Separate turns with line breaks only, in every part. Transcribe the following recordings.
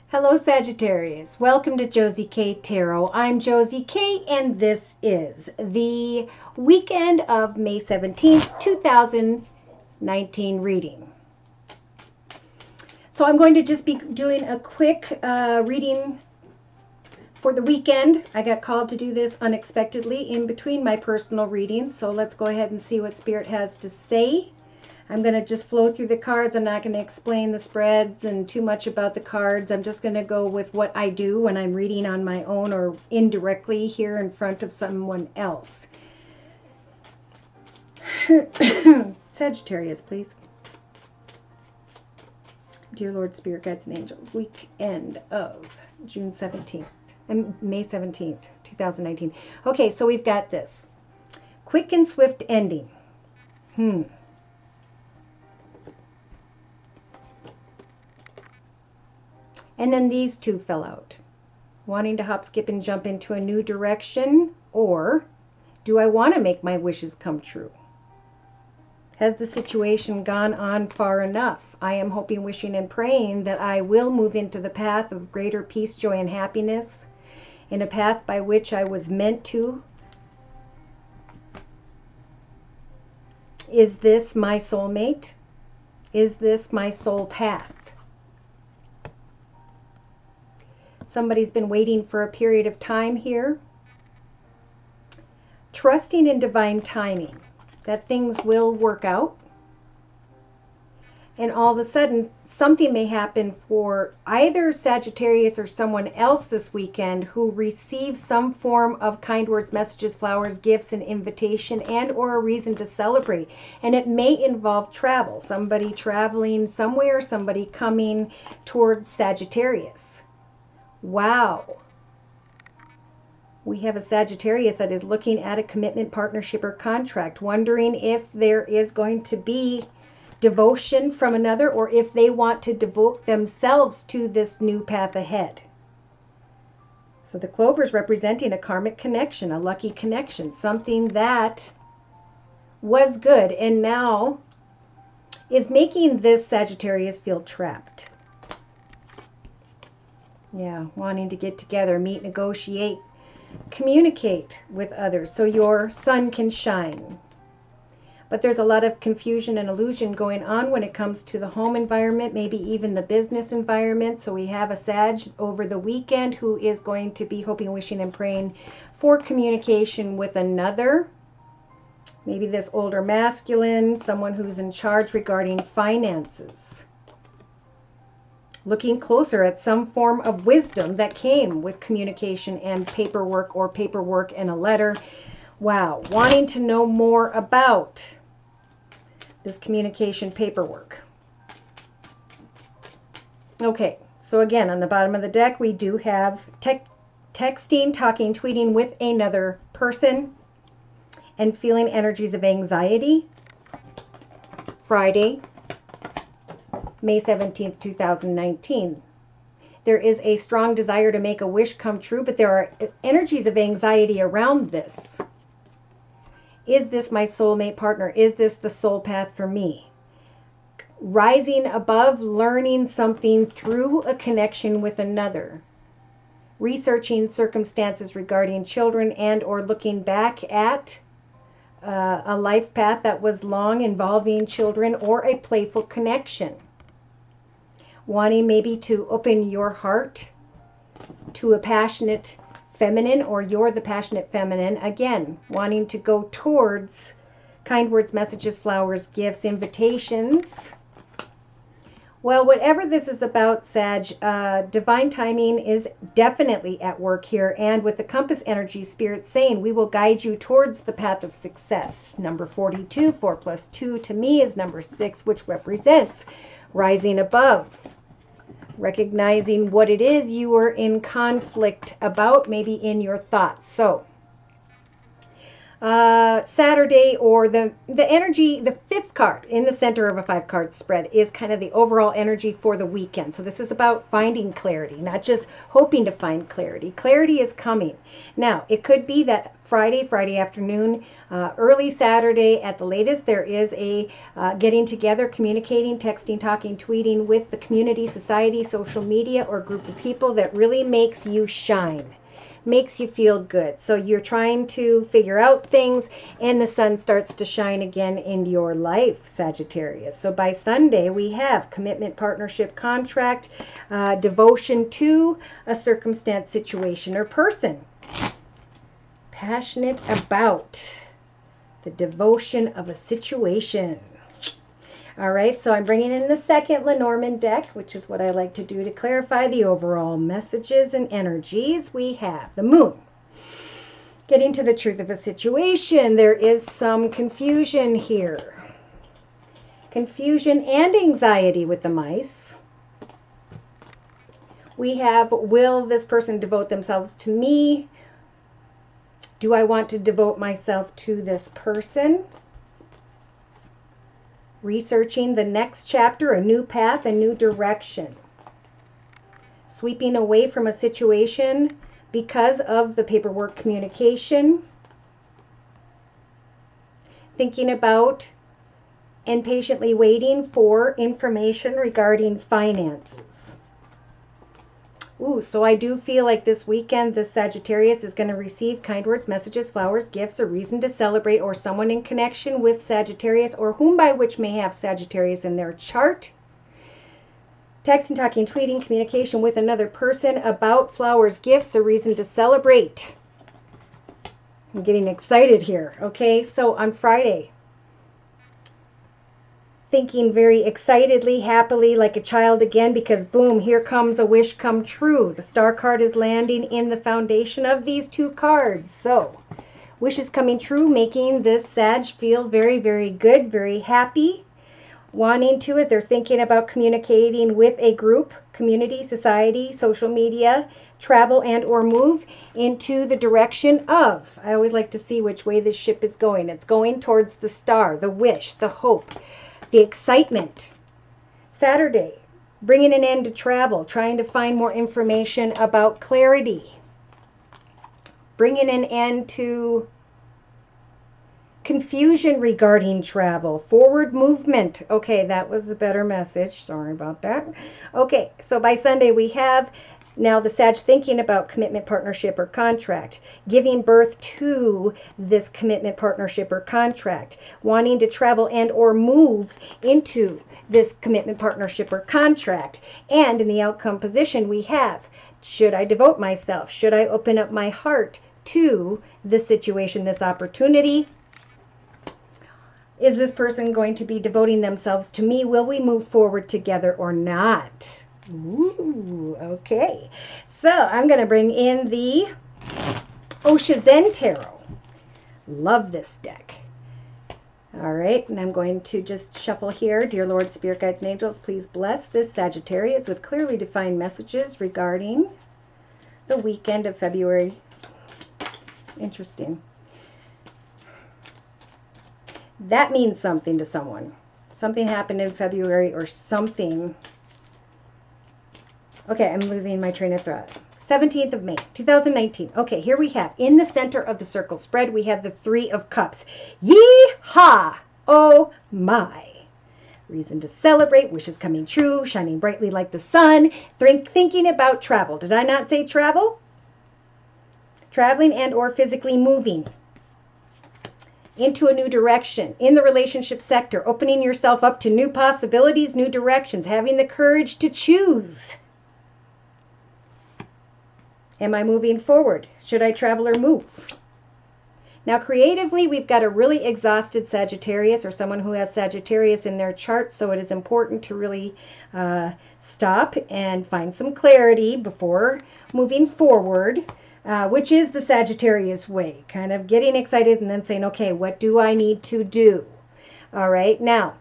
Hello Sagittarius, welcome to Josie K Tarot. I'm Josie K and this is the weekend of May 17th, 2019 reading. So I'm going to just be doing a quick reading for the weekend. I got called to do this unexpectedly in between my personal readings, so let's go ahead and see what Spirit has to say. I'm going to just flow through the cards. I'm not going to explain the spreads and too much about the cards. I'm just going to go with what I do when I'm reading on my own or indirectly here in front of someone else. Sagittarius, please. Dear Lord, Spirit, Guides, and Angels, weekend of June 17th and May 17th, 2019. Okay, so we've got this. Quick and swift ending. And then these two fell out. Wanting to hop, skip, and jump into a new direction, or do I want to make my wishes come true? Has the situation gone on far enough? I am hoping, wishing, and praying that I will move into the path of greater peace, joy, and happiness, in a path by which I was meant to. Is this my soulmate? Is this my soul path? Somebody's been waiting for a period of time here. Trusting in divine timing, that things will work out. And all of a sudden, something may happen for either Sagittarius or someone else this weekend who receives some form of kind words, messages, flowers, gifts, an invitation, and or a reason to celebrate. And it may involve travel. Somebody traveling somewhere, somebody coming towards Sagittarius. Wow. We have a Sagittarius that is looking at a commitment, partnership, or contract, wondering if there is going to be devotion from another or if they want to devote themselves to this new path ahead. So the clover is representing a karmic connection, a lucky connection, something that was good and now is making this Sagittarius feel trapped. Yeah, wanting to get together, meet, negotiate, communicate with others so your sun can shine. But there's a lot of confusion and illusion going on when it comes to the home environment, maybe even the business environment. So we have a Sag over the weekend who is going to be hoping, wishing, and praying for communication with another. Maybe this older masculine, someone who's in charge regarding finances. Looking closer at some form of wisdom that came with communication and paperwork, or paperwork and a letter. Wow, wanting to know more about this communication paperwork. Okay, so again, on the bottom of the deck, we do have texting, talking, tweeting with another person, and feeling energies of anxiety. Friday, May 17th, 2019. There is a strong desire to make a wish come true, but there are energies of anxiety around this. Is this my soulmate partner? Is this the soul path for me? Rising above, learning something through a connection with another. Researching circumstances regarding children and or looking back at a life path that was long involving children or a playful connection. Wanting maybe to open your heart to a passionate feminine, or you're the passionate feminine. Again, wanting to go towards kind words, messages, flowers, gifts, invitations. Well, whatever this is about, Sag, divine timing is definitely at work here. And with the compass energy, Spirit saying, we will guide you towards the path of success. Number 42, 4 plus 2 to me is number 6, which represents rising above. Recognizing what it is you are in conflict about, maybe in your thoughts. So, Saturday, or the energy, the fifth card in the center of a 5-card spread is kind of the overall energy for the weekend. So this is about finding clarity, not just hoping to find clarity. Clarity is coming. Now, it could be that Friday afternoon, early Saturday at the latest, there is a getting together, communicating, texting, talking, tweeting with the community, society, social media, or group of people that really makes you shine, makes you feel good. So you're trying to figure out things, and the sun starts to shine again in your life, Sagittarius. So by Sunday, we have commitment, partnership, contract, devotion to a circumstance, situation, or person. Passionate about the devotion of a situation. All right, so I'm bringing in the second Lenormand deck, which is what I like to do to clarify the overall messages and energies. We have the Moon. Getting to the truth of a situation, there is some confusion here. Confusion and anxiety with the mice. We have, will this person devote themselves to me? Do I want to devote myself to this person? Researching the next chapter, a new path, a new direction. Sweeping away from a situation because of the paperwork communication. Thinking about and patiently waiting for information regarding finances. Ooh, so I do feel like this weekend, this Sagittarius is going to receive kind words, messages, flowers, gifts, a reason to celebrate, or someone in connection with Sagittarius, or whom by which may have Sagittarius in their chart. Texting, talking, tweeting, communication with another person about flowers, gifts, a reason to celebrate. I'm getting excited here. Okay, so on Friday, thinking very excitedly, happily, like a child again, because boom, here comes a wish come true. The star card is landing in the foundation of these two cards. So, wishes coming true, making this Sag feel very, very good, very happy. Wanting to, as they're thinking about communicating with a group, community, society, social media, travel and or move into the direction of, I always like to see which way this ship is going. It's going towards the star, the wish, the hope, the excitement. Saturday, bringing an end to travel, trying to find more information about clarity. Bringing an end to confusion regarding travel. Forward movement. Okay, that was a better message. Sorry about that. Okay, so by Sunday we have now the Sag thinking about commitment, partnership, or contract, giving birth to this commitment, partnership, or contract, wanting to travel and or move into this commitment, partnership, or contract. And in the outcome position we have, should I devote myself? Should I open up my heart to this situation, this opportunity? Is this person going to be devoting themselves to me? Will we move forward together or not? Ooh, okay. So I'm going to bring in the Osha Zen Tarot. Love this deck. All right, and I'm going to just shuffle here. Dear Lord, Spirit Guides, and Angels, please bless this Sagittarius with clearly defined messages regarding the weekend of February. Interesting. That means something to someone. Something happened in February or something. Okay, I'm losing my train of thought. 17th of May, 2019. Okay, here we have, in the center of the circle spread, we have the Three of Cups. Yee-haw! Oh my! Reason to celebrate, wishes coming true, shining brightly like the sun, thinking about travel. Did I not say travel? Traveling and or physically moving into a new direction in the relationship sector, opening yourself up to new possibilities, new directions, having the courage to choose. Am I moving forward? Should I travel or move? Now, creatively, we've got a really exhausted Sagittarius or someone who has Sagittarius in their chart, so it is important to really stop and find some clarity before moving forward, which is the Sagittarius way, kind of getting excited and then saying, okay, what do I need to do? All right, now,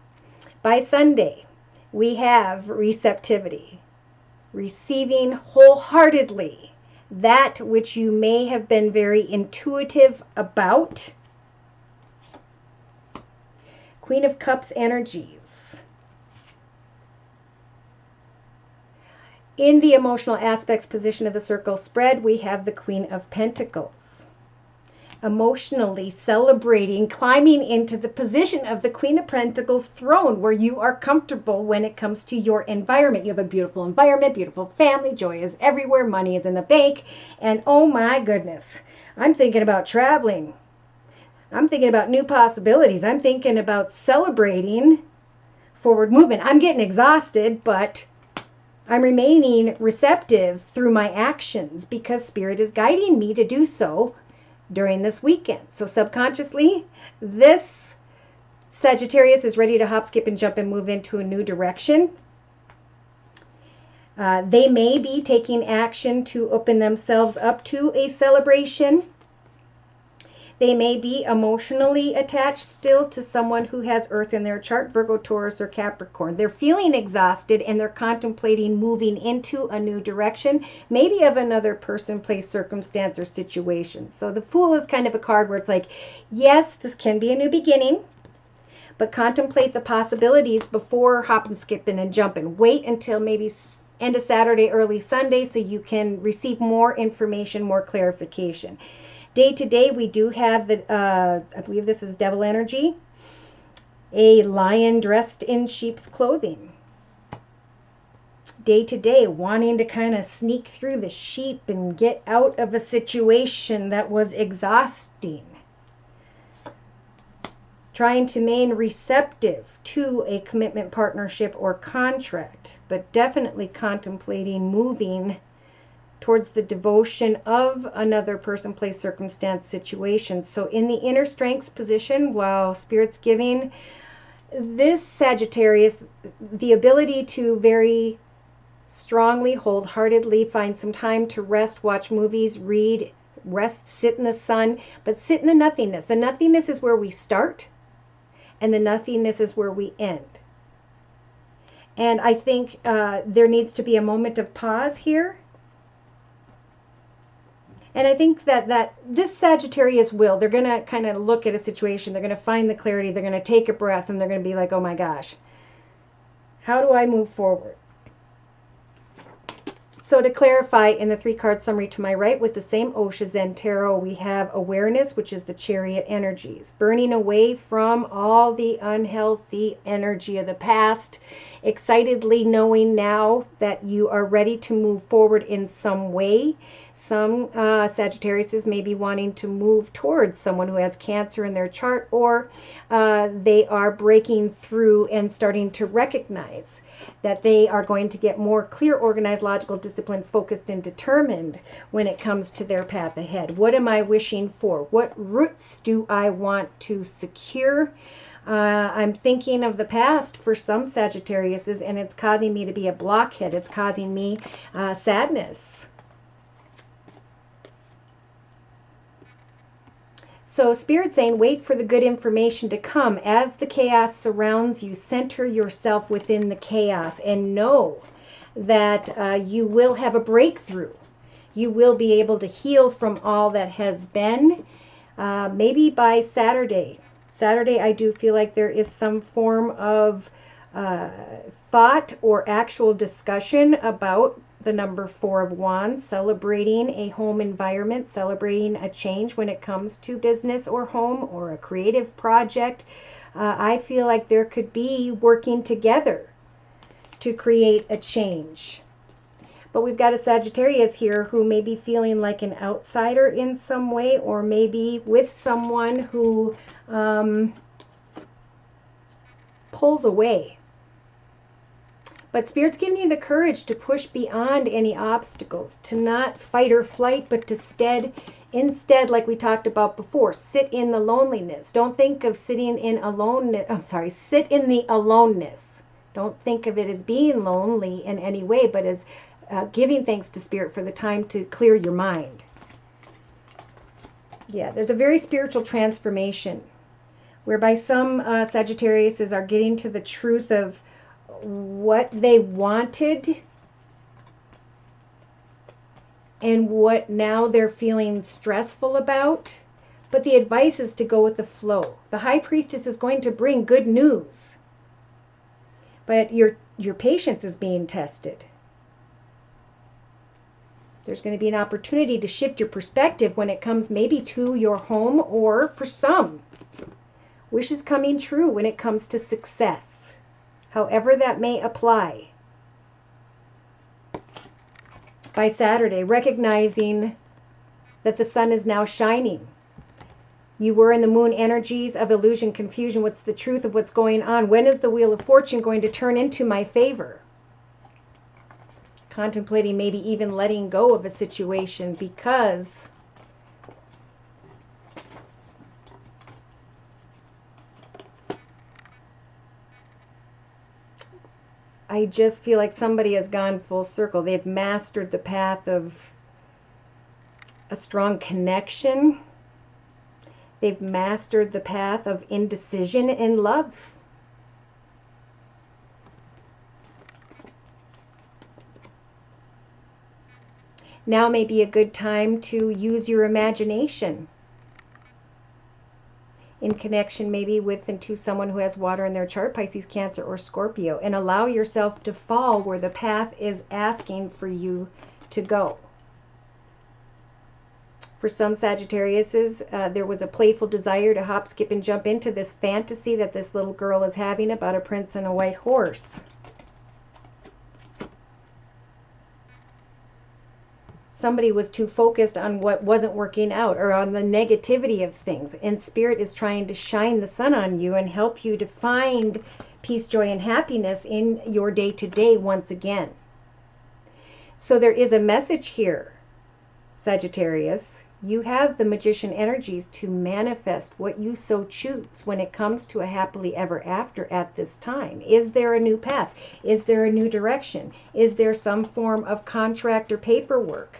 by Sunday, we have receptivity, receiving wholeheartedly that which you may have been very intuitive about, Queen of Cups energies. In the emotional aspects position of the circle spread, we have the Queen of Pentacles. Emotionally celebrating, climbing into the position of the Queen of Pentacles throne, where you are comfortable when it comes to your environment. You have a beautiful environment, beautiful family, joy is everywhere, money is in the bank, and oh my goodness, I'm thinking about traveling. I'm thinking about new possibilities. I'm thinking about celebrating forward movement. I'm getting exhausted, but I'm remaining receptive through my actions because Spirit is guiding me to do so during this weekend. So subconsciously, this Sagittarius is ready to hop, skip, and jump and move into a new direction. They may be taking action to open themselves up to a celebration. They may be emotionally attached still to someone who has Earth in their chart, Virgo, Taurus, or Capricorn. They're feeling exhausted and they're contemplating moving into a new direction, maybe of another person, place, circumstance, or situation. So the Fool is kind of a card where it's like, yes, this can be a new beginning, but contemplate the possibilities before hopping, skipping, and jumping. Wait until maybe end of Saturday, early Sunday, so you can receive more information, more clarification. Day to day, we do have the, I believe this is Devil energy, a lion dressed in sheep's clothing. Day to day, wanting to kind of sneak through the sheep and get out of a situation that was exhausting. Trying to remain receptive to a commitment, partnership, or contract, but definitely contemplating moving towards the devotion of another person, place, circumstance, situation. So in the inner strengths position, while Spirit's giving this Sagittarius the ability to very strongly, wholeheartedly find some time to rest, watch movies, read, rest, sit in the sun, but sit in the nothingness. The nothingness is where we start, and the nothingness is where we end. And I think there needs to be a moment of pause here. And I think that this Sagittarius they're going to kind of look at a situation, they're going to find the clarity, they're going to take a breath, and they're going to be like, oh my gosh, how do I move forward? So to clarify, in the 3-card summary to my right, with the same Osha Zen Tarot, we have awareness, which is the Chariot energies, burning away from all the unhealthy energy of the past, excitedly knowing now that you are ready to move forward in some way. Some Sagittariuses may be wanting to move towards someone who has Cancer in their chart, or they are breaking through and starting to recognize that they are going to get more clear, organized, logical, disciplined, focused, and determined when it comes to their path ahead. What am I wishing for? What roots do I want to secure? I'm thinking of the past for some Sagittariuses, and it's causing me to be a blockhead. It's causing me sadness. So Spirit's saying, wait for the good information to come. As the chaos surrounds you, center yourself within the chaos and know that you will have a breakthrough. You will be able to heal from all that has been, maybe by Saturday. Saturday, I do feel like there is some form of thought or actual discussion about the number 4 of Wands, celebrating a home environment, celebrating a change when it comes to business or home or a creative project. I feel like there could be working together to create a change. But we've got a Sagittarius here who may be feeling like an outsider in some way, or maybe with someone who pulls away. But Spirit's giving you the courage to push beyond any obstacles, to not fight or flight, but to instead, like we talked about before, sit in the loneliness. Don't think of sitting in aloneness. Sit in the aloneness. Don't think of it as being lonely in any way, but as giving thanks to Spirit for the time to clear your mind. Yeah, there's a very spiritual transformation whereby some Sagittariuses are getting to the truth of what they wanted and what now they're feeling stressful about. But the advice is to go with the flow. The High Priestess is going to bring good news. But your patience is being tested. There's going to be an opportunity to shift your perspective when it comes maybe to your home, or for some, wishes coming true when it comes to success, however that may apply. By Saturday, recognizing that the sun is now shining. You were in the moon energies of illusion, confusion. What's the truth of what's going on? When is the Wheel of Fortune going to turn into my favor? Contemplating maybe even letting go of a situation, because I just feel like somebody has gone full circle. They've mastered the path of a strong connection. They've mastered the path of indecision in love. Now may be a good time to use your imagination in connection maybe with and to someone who has water in their chart, Pisces, Cancer, or Scorpio, and allow yourself to fall where the path is asking for you to go. For some Sagittariuses, there was a playful desire to hop, skip, and jump into this fantasy that this little girl is having about a prince and a white horse. Somebody was too focused on what wasn't working out, or on the negativity of things, and Spirit is trying to shine the sun on you and help you to find peace, joy, and happiness in your day-to-day once again. So there is a message here, Sagittarius. You have the magician energies to manifest what you so choose when it comes to a happily ever after at this time. Is there a new path? Is there a new direction? Is there some form of contract or paperwork?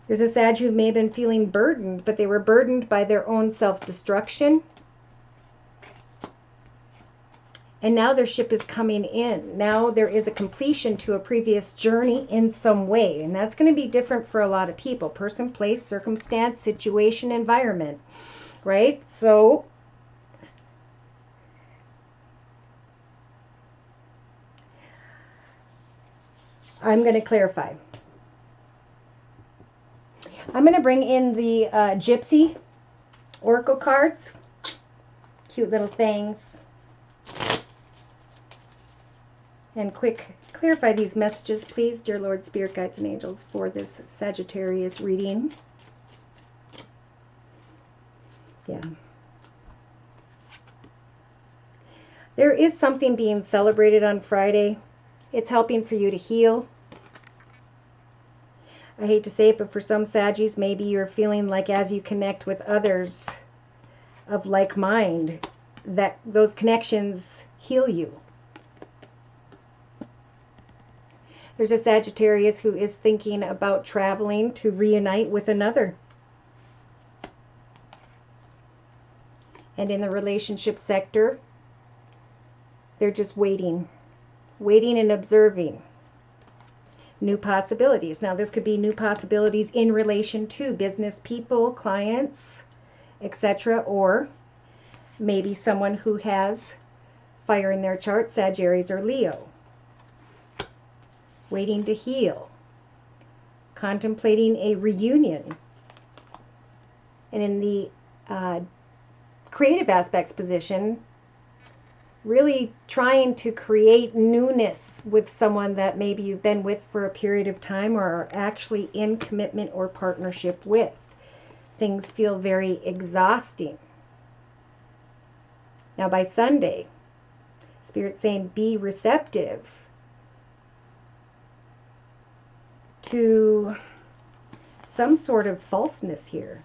There's a Sag who may have been feeling burdened, but they were burdened by their own self-destruction. And now their ship is coming in. Now there is a completion to a previous journey in some way. And that's going to be different for a lot of people. Person, place, circumstance, situation, environment. Right? So I'm going to clarify. I'm going to bring in the Gypsy Oracle cards. Cute little things. And quick, clarify these messages, please, dear Lord, Spirit, Guides, and Angels, for this Sagittarius reading. Yeah. There is something being celebrated on Friday. It's helping for you to heal. I hate to say it, but for some Saggies, maybe you're feeling like as you connect with others of like mind, that those connections heal you. There's a Sagittarius who is thinking about traveling to reunite with another. And in the relationship sector, they're just waiting and observing new possibilities. Now, this could be new possibilities in relation to business people, clients, etc., or maybe someone who has fire in their chart, Sag, Aries, or Leo. Waiting to heal, contemplating a reunion. And in the creative aspects position, really trying to create newness with someone that maybe you've been with for a period of time or are actually in commitment or partnership with. Things feel very exhausting. Now by Sunday, Spirit's saying be receptive to some sort of falseness here.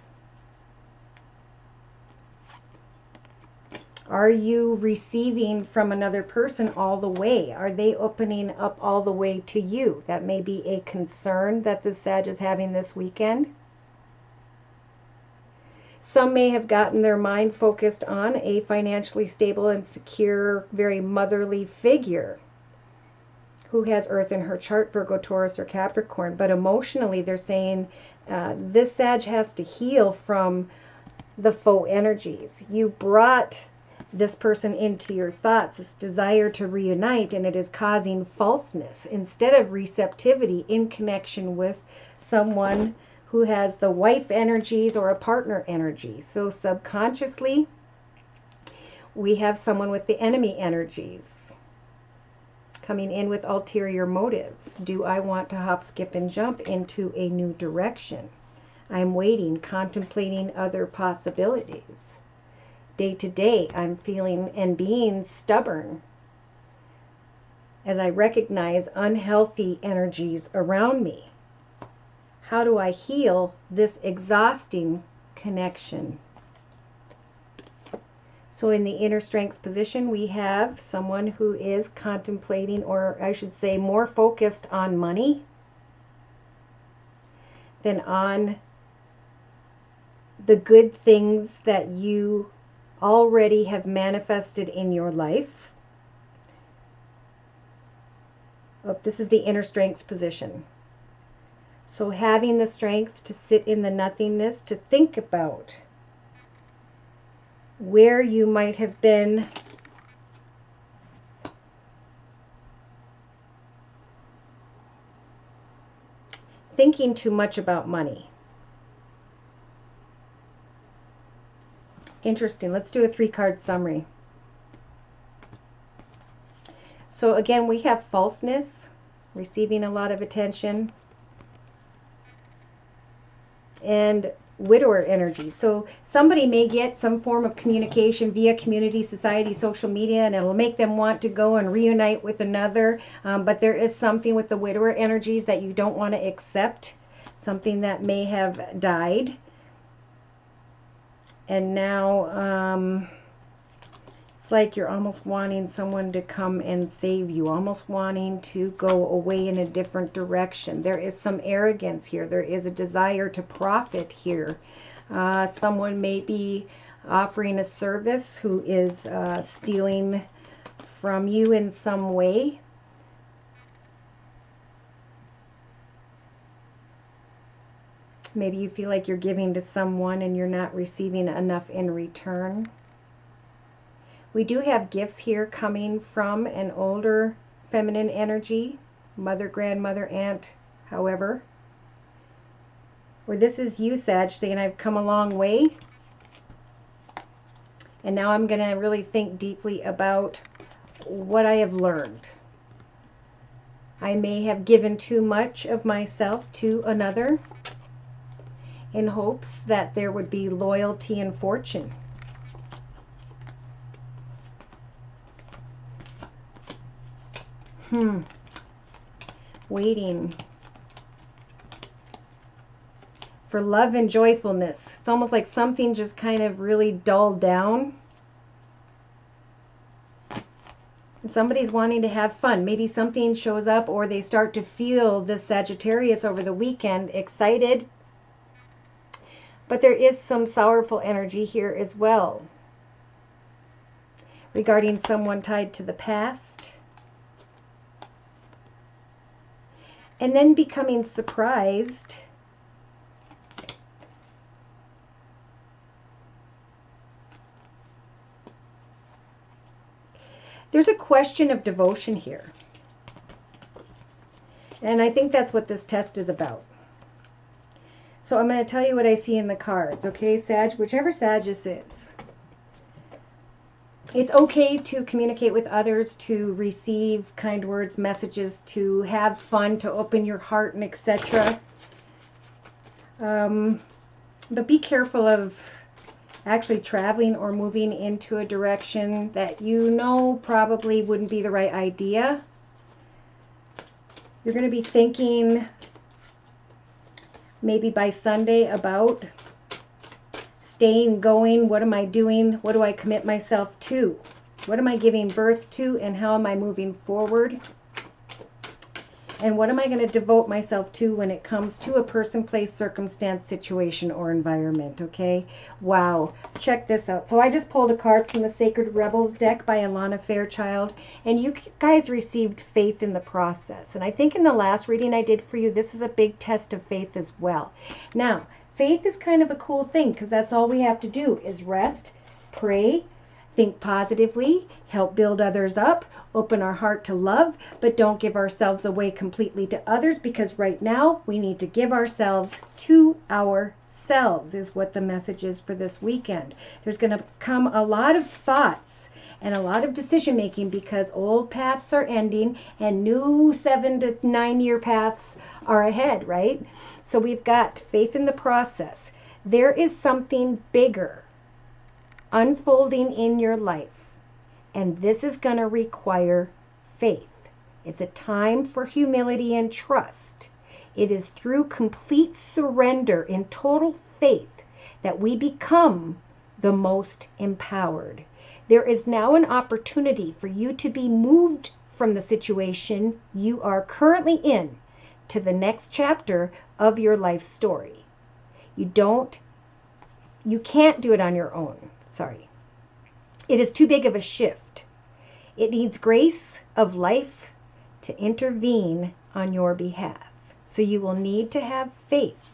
Are you receiving from another person all the way? Are they opening up all the way to you? That may be a concern that the Sag is having this weekend. Some may have gotten their mind focused on a financially stable and secure, very motherly figure who has Earth in her chart, Virgo, Taurus, or Capricorn. But emotionally, they're saying this Sag has to heal from the faux energies. You brought this person into your thoughts, this desire to reunite, and it is causing falseness instead of receptivity in connection with someone who has the wife energies or a partner energy. So subconsciously, we have someone with the enemy energies coming in with ulterior motives. Do I want to hop, skip, and jump into a new direction? I'm waiting, contemplating other possibilities. Day to day, I'm feeling and being stubborn as I recognize unhealthy energies around me. How do I heal this exhausting connection? So in the inner strengths position, we have someone who is contemplating, or I should say more focused on money than on the good things that you already have manifested in your life. Oh, this is the inner strengths position. So having the strength to sit in the nothingness, to think about where you might have been thinking too much about money. Interesting. Let's do a 3-card summary. So again, we have falseness, receiving a lot of attention, and widower energy. So somebody may get some form of communication via community, society, social media, and it'll make them want to go and reunite with another. But there is something with the widower energies that you don't want to accept, something that may have died. And now it's like you're almost wanting someone to come and save you, almost wanting to go away in a different direction. There is some arrogance here. There is a desire to profit here. Someone may be offering a service who is stealing from you in some way. Maybe you feel like you're giving to someone and you're not receiving enough in return. We do have gifts here coming from an older feminine energy, mother, grandmother, aunt, however. Or this is you, Sag, saying I've come a long way. And now I'm going to really think deeply about what I have learned. I may have given too much of myself to another in hopes that there would be loyalty and fortune. Waiting for love and joyfulness. It's almost like something just kind of really dulled down. And somebody's wanting to have fun. Maybe something shows up, or they start to feel this Sagittarius over the weekend, excited. But there is some sorrowful energy here as well, regarding someone tied to the past. And then becoming surprised there's a question of devotion here. And I think that's what this test is about. So I'm going to tell you what I see in the cards, okay, Sag? Whichever Sag this is. It's okay to communicate with others, to receive kind words, messages, to have fun, to open your heart, and etc. But be careful of actually traveling or moving into a direction that you know probably wouldn't be the right idea. You're going to be thinking maybe by Sunday about staying going. What am I doing? What do I commit myself to? What am I giving birth to? And how am I moving forward? And what am I going to devote myself to when it comes to a person, place, circumstance, situation, or environment? Okay. Wow. Check this out. So I just pulled a card from the Sacred Rebels deck by Alana Fairchild. And you guys received faith in the process. And I think in the last reading I did for you, this is a big test of faith as well. Now, faith is kind of a cool thing because that's all we have to do is rest, pray, think positively, help build others up, open our heart to love, but don't give ourselves away completely to others, because right now we need to give ourselves to ourselves is what the message is for this weekend. There's going to come a lot of thoughts and a lot of decision making because old paths are ending and new 7 to 9 year paths are ahead, right? So we've got faith in the process. There is something bigger unfolding in your life, and this is going to require faith. It's a time for humility and trust. It is through complete surrender in total faith that we become the most empowered. There is now an opportunity for you to be moved from the situation you are currently in to the next chapter of your life story. You can't do it on your own. Sorry. It is too big of a shift. It needs grace of life to intervene on your behalf. So you will need to have faith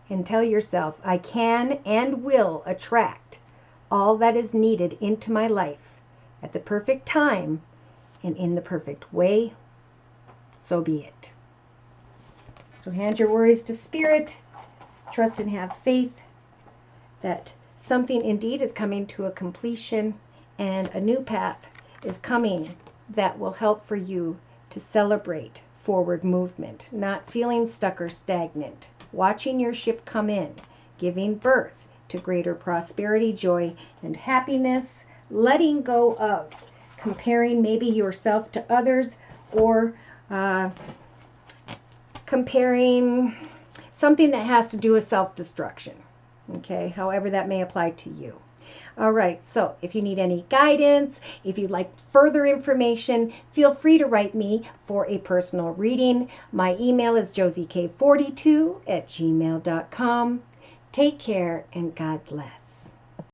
and tell yourself, I can and will attract all that is needed into my life at the perfect time and in the perfect way. So be it. So hand your worries to Spirit. Trust and have faith that something indeed is coming to a completion and a new path is coming that will help for you to celebrate forward movement, not feeling stuck or stagnant, watching your ship come in, giving birth to greater prosperity, joy, and happiness, letting go of comparing maybe yourself to others or comparing something that has to do with self-destruction. Okay, however that may apply to you. All right, so if you need any guidance, if you'd like further information, feel free to write me for a personal reading. My email is josiek42@gmail.com. Take care and God bless.